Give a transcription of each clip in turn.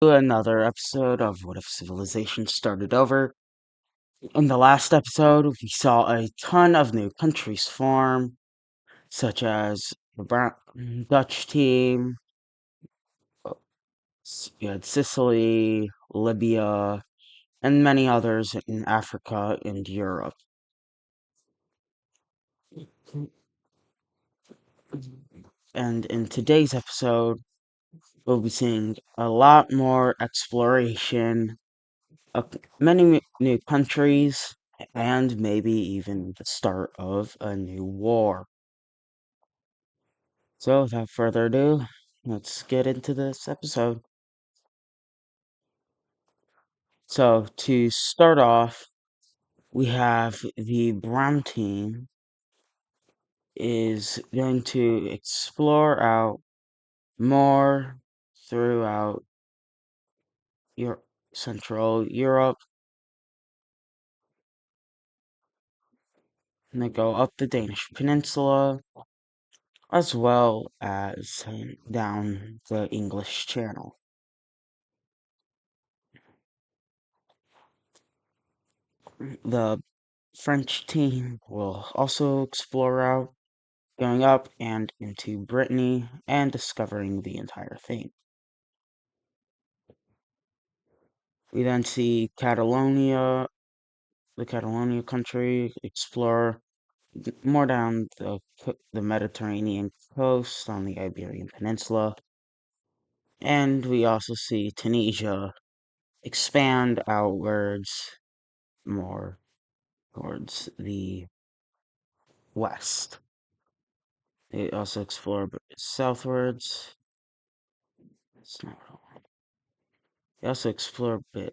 To another episode of What If Civilization Started Over. In the last episode, we saw a ton of new countries form, such as the Dutch team, uh, you had Sicily, Libya, and many others in Africa and Europe. And in today's episode, we'll be seeing a lot more exploration of many new countries, and maybe even the start of a new war. So, without further ado, let's get into this episode. So, to start off, we have the Brown team is going to explore out more throughout Central Europe, and they go up the Danish peninsula as well as down the English Channel. The French team will also explore out, going up and into Brittany and discovering the entire thing. We then see the Catalonia country, explore more down the Mediterranean coast on the Iberian Peninsula, and we also see Tunisia expand outwards more towards the west. They also explore a bit southwards. It's not really. They also explore a bit.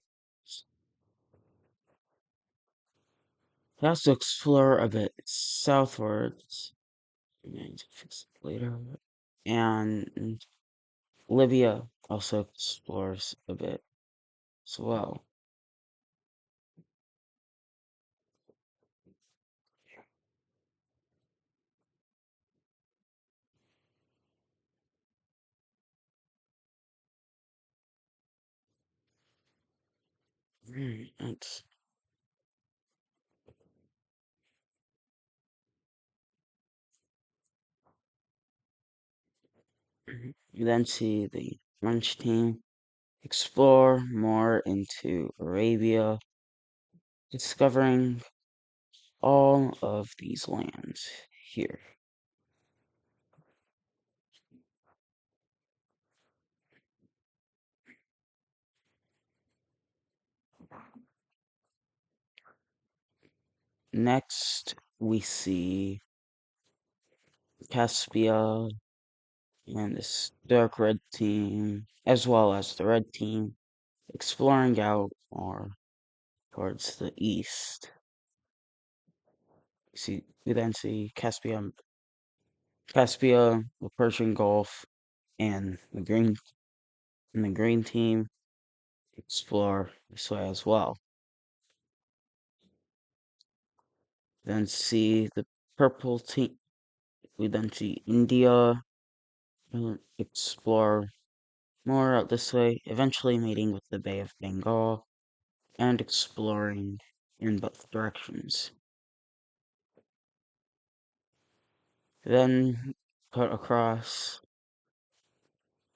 They also explore a bit southwards. I need to fix it later. And Libya also explores a bit as well. Right. You then see the French team explore more into Arabia, discovering all of these lands here. Next, we see Caspia and this dark red team, as well as the red team, exploring out more towards the east. We then see Caspia, the Persian Gulf, and the green team explore this way as well. Then see the purple team. We then see India explore more out this way, eventually meeting with the Bay of Bengal and exploring in both directions. Then cut across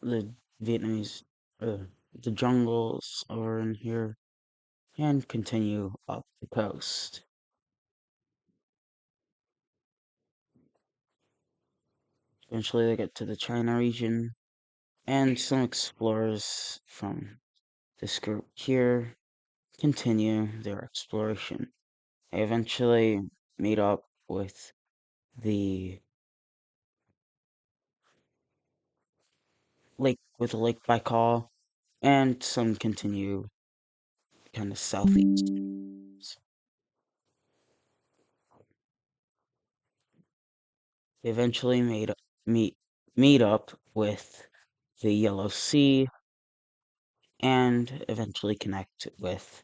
the Vietnamese, the jungles over in here, and continue up the coast. Eventually, they get to the China region, and some explorers from this group here continue their exploration. They eventually meet up with the Lake Baikal, and some continue kind of southeast. They eventually meet meet up with the Yellow Sea and eventually connect with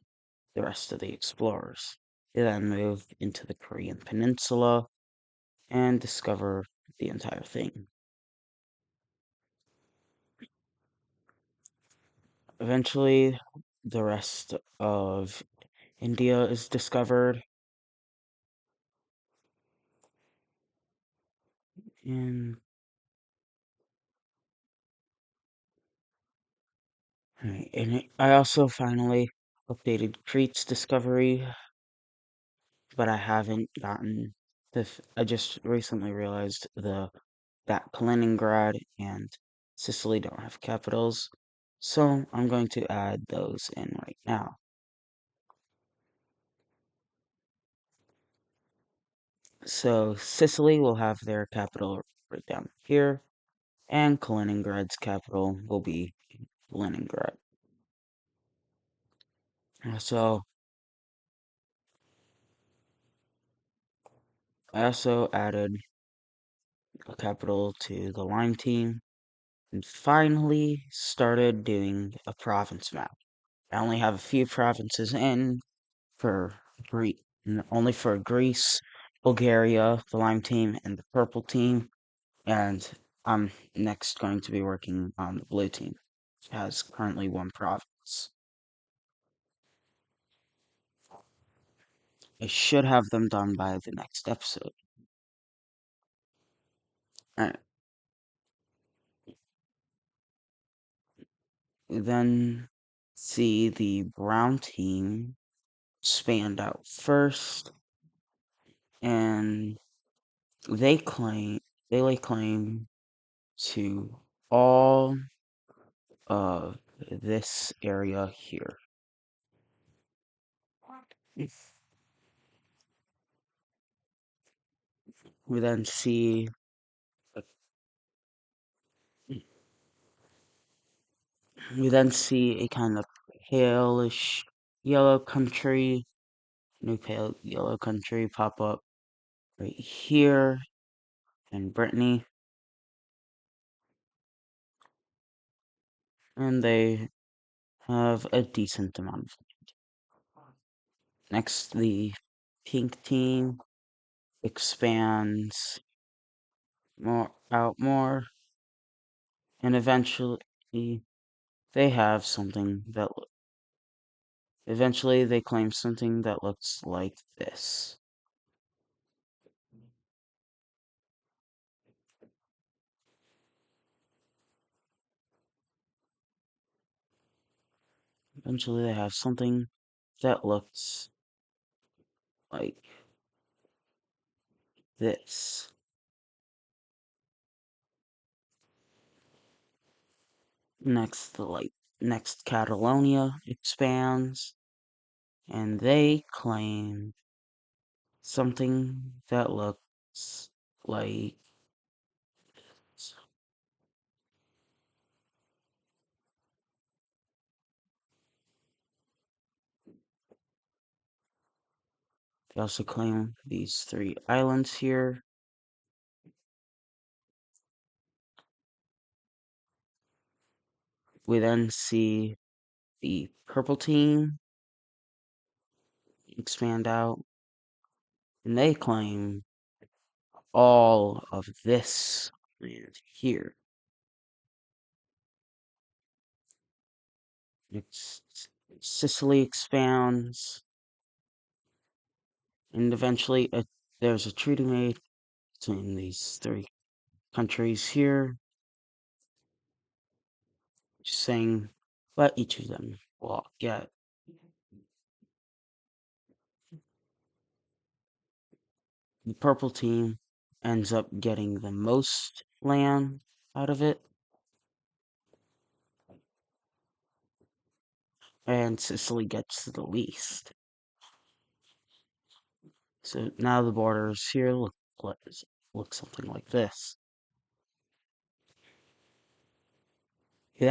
the rest of the explorers. They then move into the Korean Peninsula and discover the entire thing. Eventually, the rest of India is discovered, and I also finally updated Crete's discovery, but I haven't gotten I just recently realized that Kaliningrad and Sicily don't have capitals, so I'm going to add those in right now. So Sicily will have their capital right down here, and Kaliningrad's capital will be Leningrad. So I also added a capital to the Lime team, and finally started doing a province map. I only have a few provinces in for Greece, only for Greece, Bulgaria, the Lime team, and the Purple team, and I'm next going to be working on the Blue team. It has currently one province. I should have them done by the next episode. Alright, then see the Brown team spanned out first, and they claim they lay claim to all of this area here. We then see a kind of palish yellow country, new pale yellow country pop up right here in Brittany, and they have a decent amount of. Next, the pink team expands more, and eventually they have something that eventually they claim something that looks like this. Eventually they have something that looks like this. Next Catalonia expands, and they claim something that looks like. They also claim these three islands here. We then see the purple team expand out, and they claim all of this land here. Next, Sicily expands, and eventually there's a treaty made between these three countries here, saying what each of them will get. The purple team ends up getting the most land out of it, and Sicily gets the least. So now the borders here look something like this. You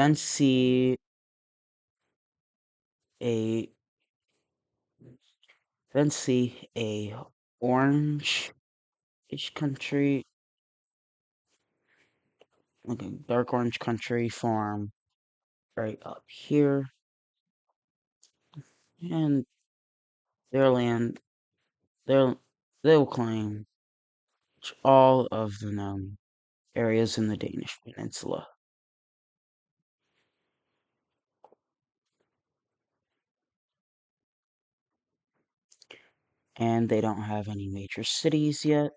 a then see a orange-ish country, like a dark orange country form right up here, and their land, their they will claim all of the known areas in the Danish peninsula. and they don't have any major cities yet.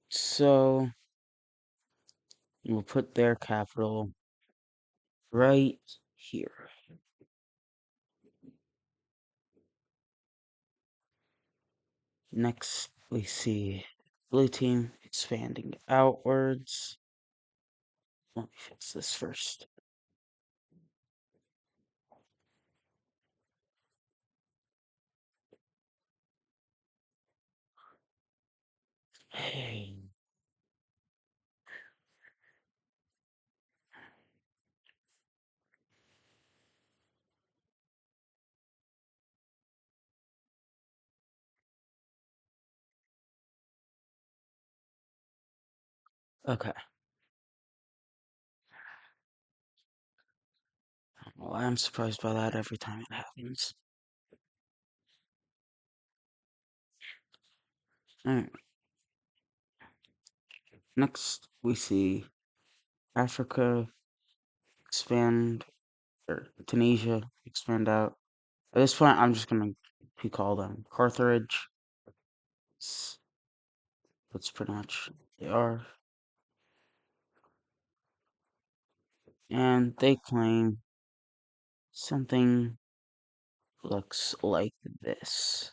So we'll put their capital right here. Next, we see blue team expanding outwards. Let me fix this first. Hey. Okay. Well, I'm surprised by that every time it happens. Alright. Next, we see Africa expand, or Tunisia expand out. At this point, I'm just gonna call them Carthage. That's pretty much they are. And they claim something looks like this.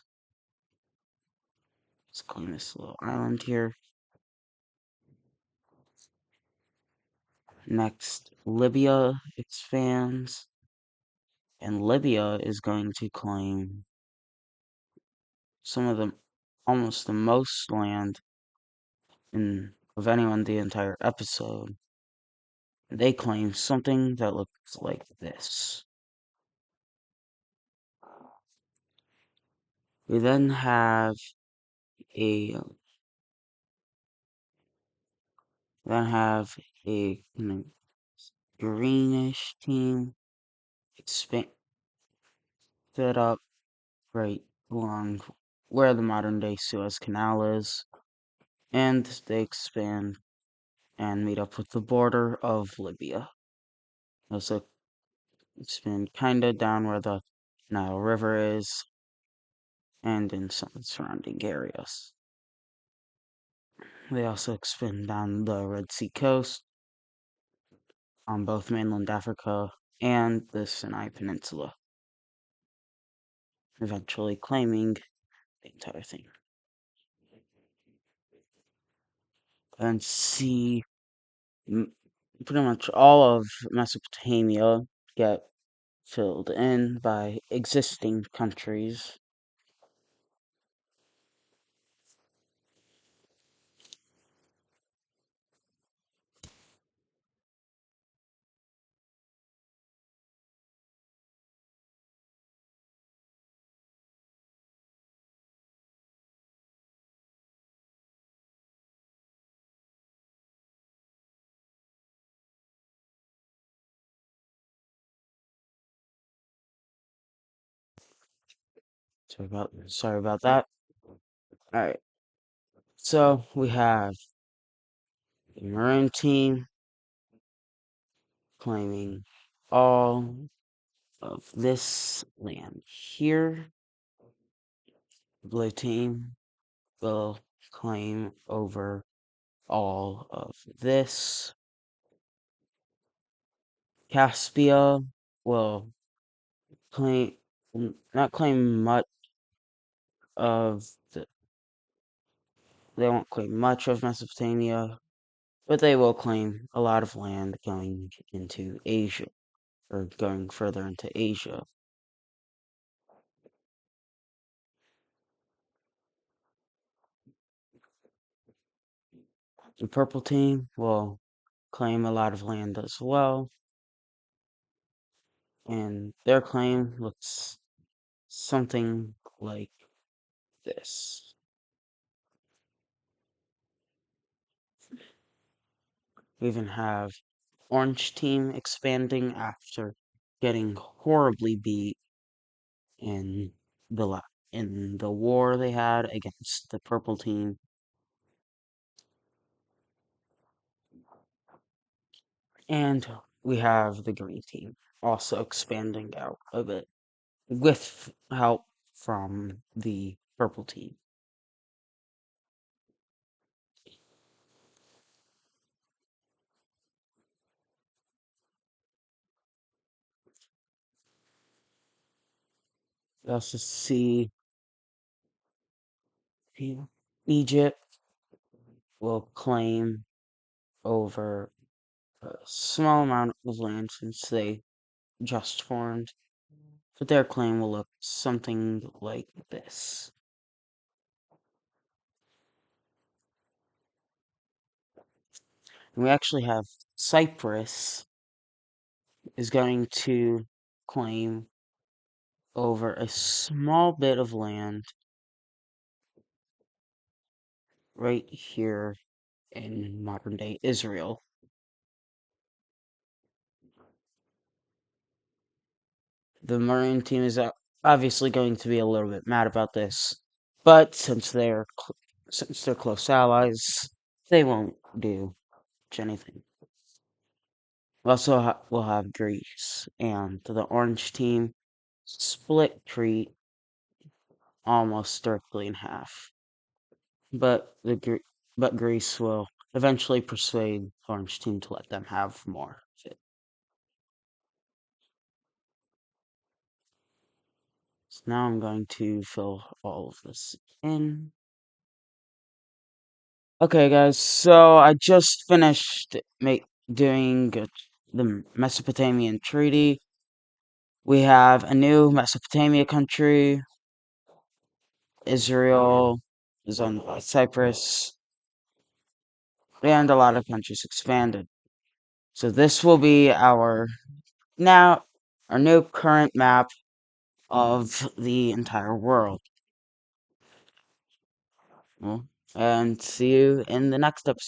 Let's claim this little island here. Next, Libya expands, and Libya is going to claim some of the almost the most land of anyone the entire episode. They claim something that looks like this. We then have a greenish team expand set up right along where the modern day Suez Canal is, and they expand and meet up with the border of Libya. Also expand kinda down where the Nile River is, and in some surrounding areas. They also expand down the Red Sea coast on both mainland Africa and the Sinai Peninsula, eventually claiming the entire thing. And see pretty much all of Mesopotamia get filled in by existing countries. Sorry about that. Alright. So we have the Maroon team claiming all of this land here. The blue team will claim over all of this. Caspia will claim not claim much of the they won't claim much of Mesopotamia, but they will claim a lot of land going into Asia, or going further into Asia. The purple team will claim a lot of land as well, and their claim looks something like this. We even have orange team expanding after getting horribly beat in in the war they had against the purple team. And we have the green team also expanding out a bit. with help from the purple team. We also see Egypt will claim over a small amount of land since they just formed, but their claim will look something like this. And we actually have Cyprus is going to claim over a small bit of land right here in modern day Israel. The Marine team is obviously going to be a little bit mad about this, but since they're close allies, they won't do anything. We also will have Greece and the Orange team split Crete almost directly in half. But but Greece will eventually persuade the Orange team to let them have more of it. So now I'm going to fill all of this in. Okay, guys, so I just finished doing the Mesopotamian Treaty. We have a new Mesopotamia country. Israel is owned by Cyprus, and a lot of countries expanded. So this will be now our new current map of the entire world. Well, and see you in the next episode.